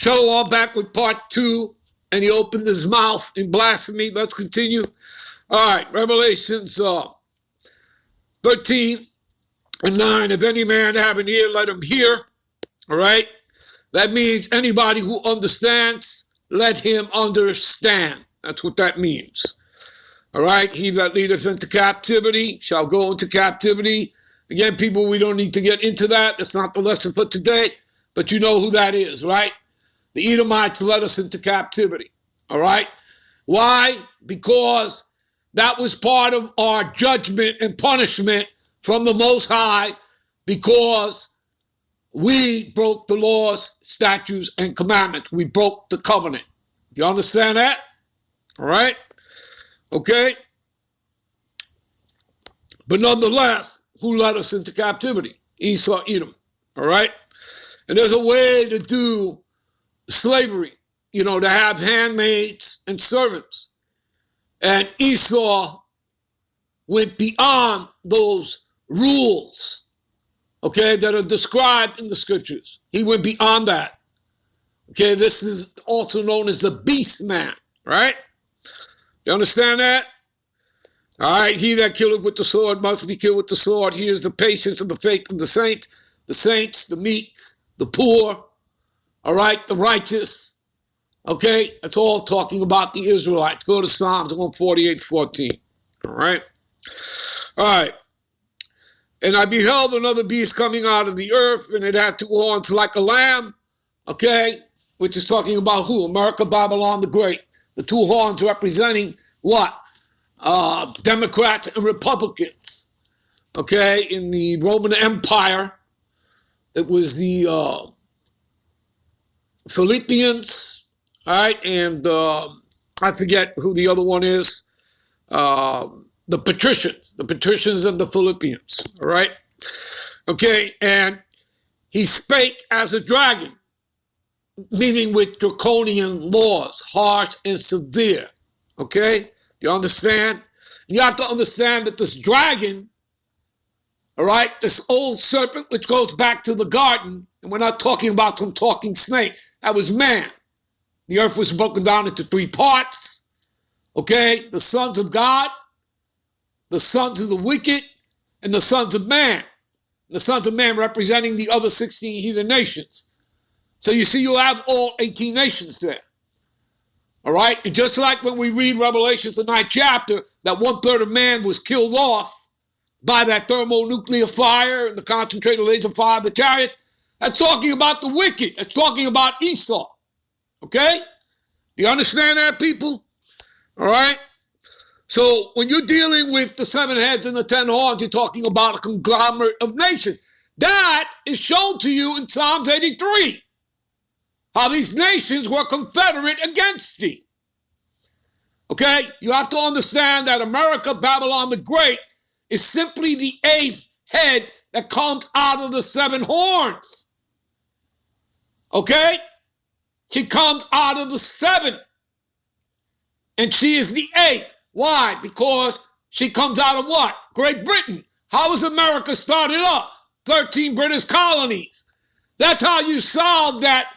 Shalom, back with part 2, and he opened his mouth in blasphemy. Let's continue. All right, Revelations 13 and 9. If any man have an ear, let him hear. All right, that means anybody who understands, let him understand. That's what that means. All right, he that leadeth into captivity shall go into captivity. Again, people, we don't need to get into that. That's not the lesson for today, but you know who that is, right? The Edomites led us into captivity, all right? Why? Because that was part of our judgment and punishment from the Most High, because we broke the laws, statutes, and commandments. We broke the covenant. Do you understand that? All right? Okay? But nonetheless, who led us into captivity? Esau, Edom, all right? And there's a way to do slavery, you know, to have handmaids and servants. And Esau went beyond those rules, okay, that are described in the scriptures. He went beyond that. Okay, this is also known as the beast man, right? You understand that? All right, he that killeth with the sword must be killed with the sword. Here's the patience and the faith of the saints, the meek, the poor, all right, the righteous. Okay, it's all talking about the Israelites. Go to Psalms 148:14. All right. All right. And I beheld another beast coming out of the earth, and it had two horns like a lamb. Okay, which is talking about who? America, Babylon the Great. The two horns representing what? Democrats and Republicans. Okay, in the Roman Empire, it was the Philippians, all right, and I forget who the other one is, the patricians and the Philippians, all right? Okay, and he spake as a dragon, meaning with draconian laws, harsh and severe, okay? Do you understand? And you have to understand that this dragon, all right, this old serpent, which goes back to the garden, and we're not talking about some talking snake, that was man. The earth was broken down into 3 parts, okay? The sons of God, the sons of the wicked, and the sons of man. The sons of man representing the other 16 heathen nations. So you see, you have all 18 nations there, all right? And just like when we read Revelations, the 9th chapter, that 1/3 of man was killed off by that thermonuclear fire and the concentrated laser fire of the chariot, that's talking about the wicked. That's talking about Esau. Okay? You understand that, people? All right? So when you're dealing with the 7 heads and the 10 horns, you're talking about a conglomerate of nations. That is shown to you in Psalms 83. How these nations were confederate against thee. Okay? You have to understand that America, Babylon the Great, is simply the 8th head that comes out of the 7 horns. Okay? She comes out of the 7. And she is the 8th. Why? Because she comes out of what? Great Britain. How was America started up? 13 British colonies. That's how you solve that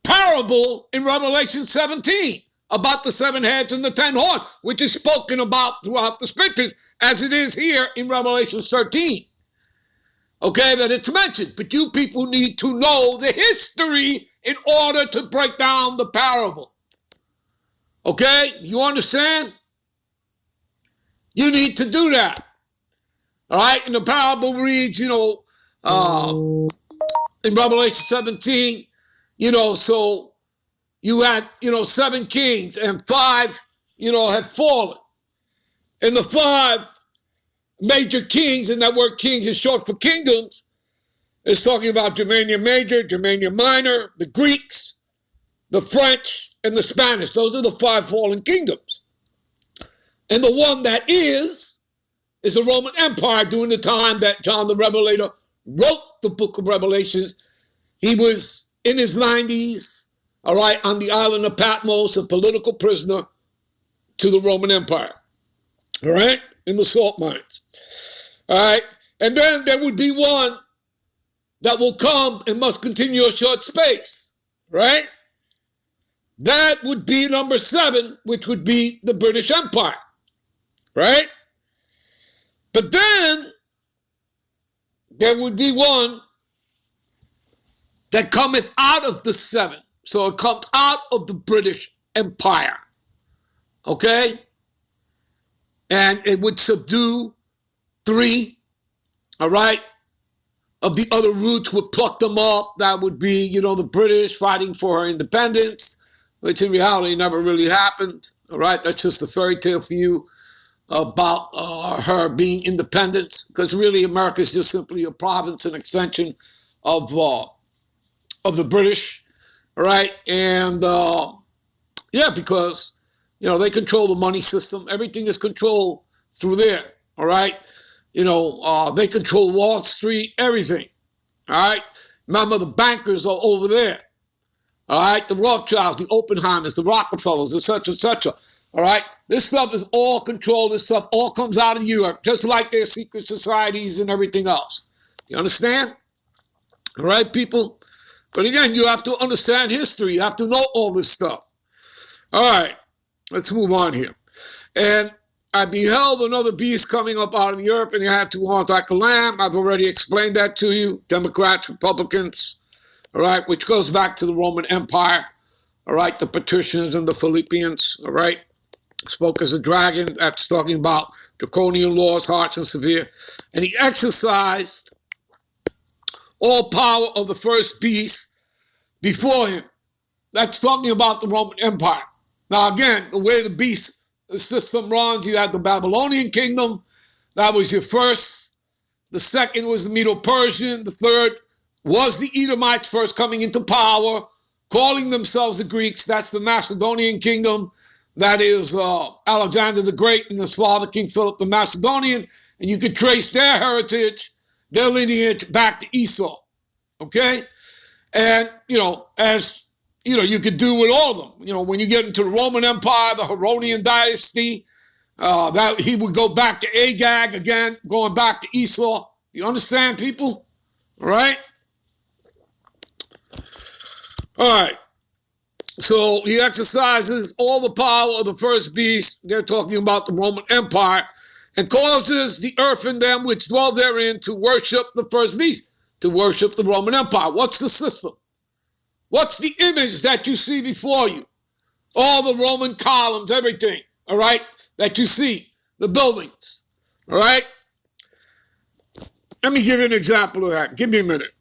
parable in Revelation 17 about the 7 heads and the 10 horns, which is spoken about throughout the scriptures, as it is here in Revelation 13. Okay, that it's mentioned. But you people need to know the history in order to break down the parable. Okay, you understand? You need to do that. All right, and the parable reads, in Revelation 17, so you had, 7 kings and 5, had fallen. And the 5 major kings, and that word kings is short for kingdoms, is talking about Germania Major, Germania Minor, the Greeks, the French, and the Spanish. Those are the 5 fallen kingdoms. And the one that is the Roman Empire during the time that John the Revelator wrote the book of Revelations. He was in his 90s, all right, on the island of Patmos, a political prisoner to the Roman Empire, all right, in the salt mines. All right, and then there would be one that will come and must continue a short space, right? That would be number 7, which would be the British Empire, right? But then there would be one that cometh out of the 7. So it comes out of the British Empire, okay? And it would subdue 3, all right? Of the other roots would pluck them up. That would be, the British fighting for her independence, which in reality never really happened, all right? That's just a fairy tale for you about her being independent, because really America is just simply a province, an extension of the British, all right? And because they control the money system. Everything is controlled through there, all right? They control Wall Street, everything, all right? Remember, the bankers are over there, all right? The Rothschilds, the Oppenheimers, the Rockefellers, etc., all right? This stuff is all controlled. This stuff all comes out of Europe, just like their secret societies and everything else. You understand? All right, people? But again, you have to understand history. You have to know all this stuff. All right, let's move on here. And I beheld another beast coming up out of the earth, and he had 2 horns like a lamb. I've already explained that to you. Democrats, Republicans, all right, which goes back to the Roman Empire, all right, the patricians and the Philippians, all right. Spoke as a dragon. That's talking about draconian laws, harsh and severe. And he exercised all power of the first beast before him. That's talking about the Roman Empire. Now, again, the way the beast system runs, you had the Babylonian kingdom. That was your first. The second was the Medo-Persian. The third was the Edomites first coming into power, calling themselves the Greeks. That's the Macedonian kingdom. That is Alexander the Great and his father, King Philip the Macedonian. And you can trace their heritage, their lineage back to Esau. Okay? And, as, you could do with all of them. When you get into the Roman Empire, the Herodian dynasty, that he would go back to Agag again, going back to Esau. You understand, people? All right? All right. So he exercises all the power of the first beast. They're talking about the Roman Empire, and causes the earth and them which dwell therein to worship the first beast, to worship the Roman Empire. What's the system? What's the image that you see before you? All the Roman columns, everything, all right, that you see, the buildings, all right? Let me give you an example of that. Give me a minute.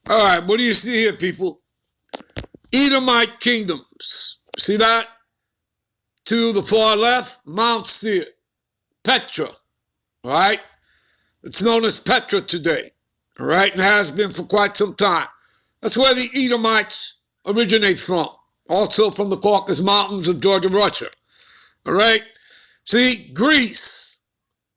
All right, what do you see here, people? Edomite kingdoms. See that? To the far left, Mount Seir, Petra, all right? It's known as Petra today, all right, and has been for quite some time. That's where the Edomites originate from, also from the Caucasus Mountains of Georgia, Russia, all right? See, Greece,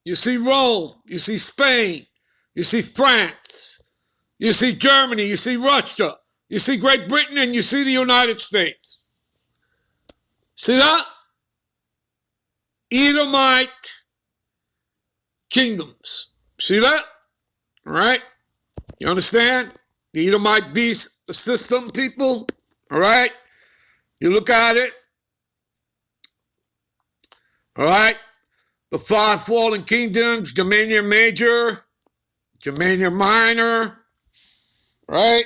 you see Rome, you see Spain, you see France, you see Germany, you see Russia, you see Great Britain, and you see the United States. See that? Edomite kingdoms. See that? All right? You understand? The Edomite beast system, people. All right? You look at it. All right? The 5 fallen kingdoms, Germania Major, Germania Minor, right?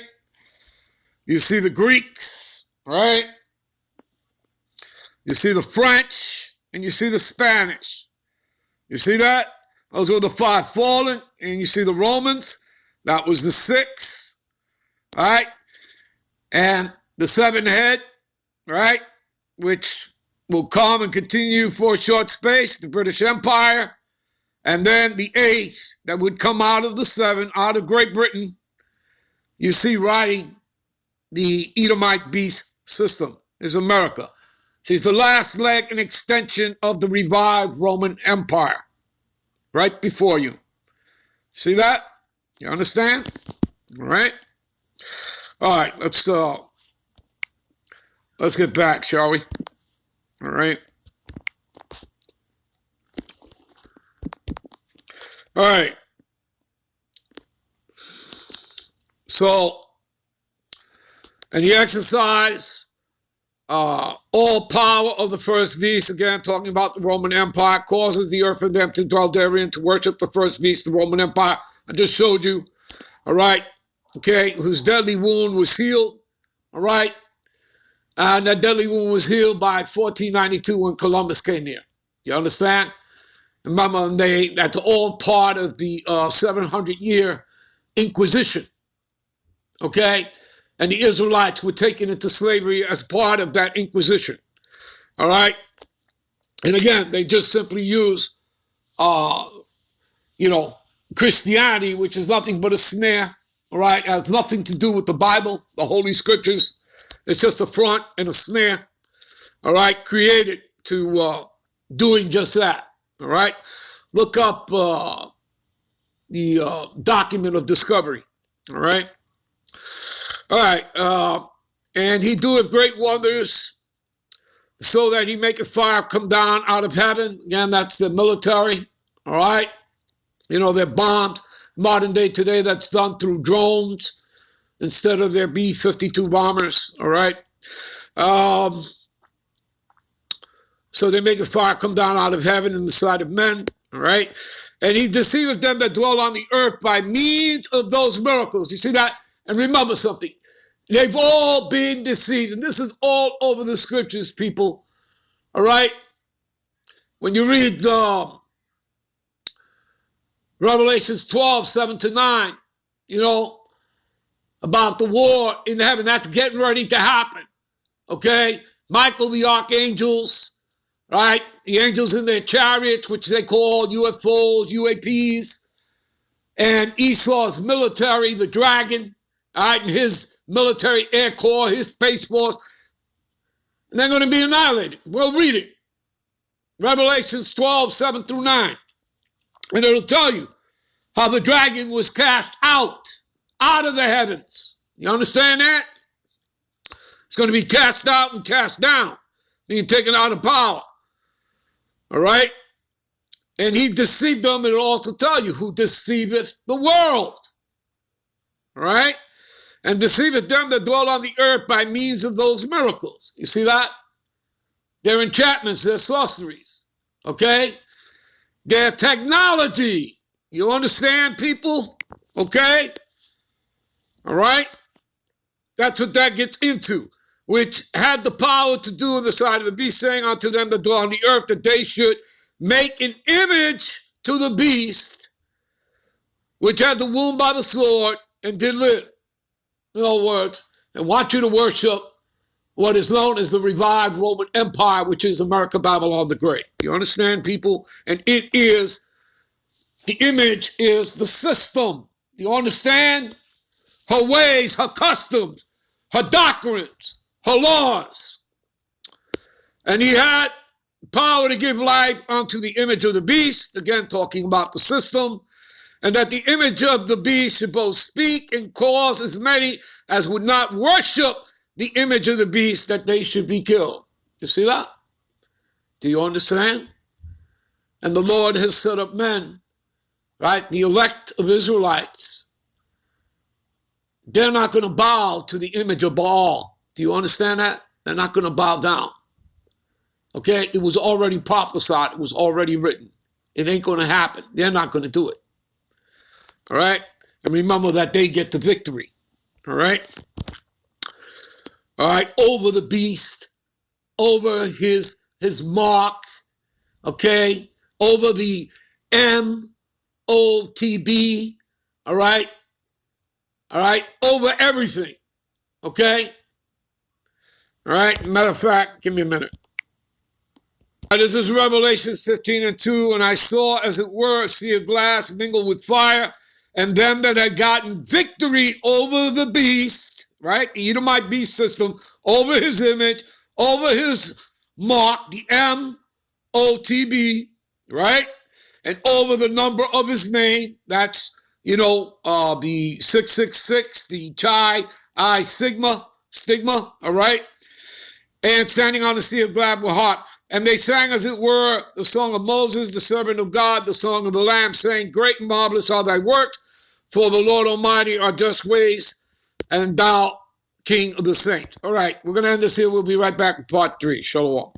You see the Greeks, right? You see the French, and you see the Spanish. You see that? Those were the 5 fallen, and you see the Romans. That was the 6, right? And the 7 head, right? Which will come and continue for a short space, the British Empire. And then the 8 that would come out of the 7, out of Great Britain. You see riding the Edomite beast system is America. She's the last leg and extension of the revived Roman Empire, right before you. See that? You understand? All right. All right. Let's get back, shall we? All right. All right. So, and he exercised all power of the first beast, again, talking about the Roman Empire, causes the earth and them to dwell therein to worship the first beast, the Roman Empire. I just showed you, all right, okay, whose deadly wound was healed, all right, and that deadly wound was healed by 1492 when Columbus came here. You understand? Remember, that's all part of the 700-year Inquisition, okay? And the Israelites were taken into slavery as part of that Inquisition, all right? And again, they just simply use, Christianity, which is nothing but a snare, all right? It has nothing to do with the Bible, the Holy Scriptures. It's just a front and a snare, all right, created to doing just that, all right? Look up the document of discovery, all right? All right, and he doeth great wonders so that he maketh fire come down out of heaven. Again, that's the military, all right? You know, their bombs, modern day today, that's done through drones instead of their B-52 bombers, all right? So they make a fire come down out of heaven in the sight of men, all right? And he deceiveth them that dwell on the earth by means of those miracles. You see that? And remember something. They've all been deceived. And this is all over the scriptures, people. All right? When you read Revelations 12, 7-9, you know, about the war in heaven, that's getting ready to happen. Okay? Michael, the archangels, right? The angels in their chariots, which they call UFOs, UAPs, and Esau's military, the dragon, all right, and his military air corps, his space force, and they're going to be annihilated. We'll read it. Revelations 12, 7-9. And it'll tell you how the dragon was cast out of the heavens. You understand that? It's going to be cast out and cast down, being taken out of power. All right? And he deceived them. It'll also tell you who deceiveth the world. All right? And deceiveth them that dwell on the earth by means of those miracles. You see that? Their enchantments, their sorceries. Okay? Their technology. You understand, people? Okay? All right? That's what that gets into. Which had the power to do on the side of the beast, saying unto them that dwell on the earth that they should make an image to the beast, which had the wound by the sword and did live. In other words, and want you to worship what is known as the revived Roman Empire, which is America, Babylon the Great. You understand, people? And it is, the image is the system. You understand? Her ways, her customs, her doctrines, her laws. And he had power to give life unto the image of the beast, again talking about the system, and that the image of the beast should both speak and cause as many as would not worship the image of the beast that they should be killed. You see that? Do you understand? And the Lord has set up men, right? The elect of Israelites. They're not going to bow to the image of Baal. Do you understand that? They're not going to bow down. Okay? It was already prophesied. It was already written. It ain't going to happen. They're not going to do it. All right? And remember that they get the victory. All right? All right? Over the beast, over his mark, okay? Over the MOTB, all right? All right? Over everything, okay? All right? Matter of fact, give me a minute. This is Revelation 15:2, and I saw, as it were, a sea of glass mingled with fire, and them that had gotten victory over the beast, right? The Edomite beast system, over his image, over his mark, the MOTB, right? And over the number of his name, that's, the 666, the Chi Sigma, all right? And standing on the sea of glass were harp. And they sang, as it were, the song of Moses, the servant of God, the song of the Lamb, saying, great and marvelous are thy works, for the Lord Almighty are just ways, and thou King of the saints. All right, we're going to end this here. We'll be right back with part 3. Shalom.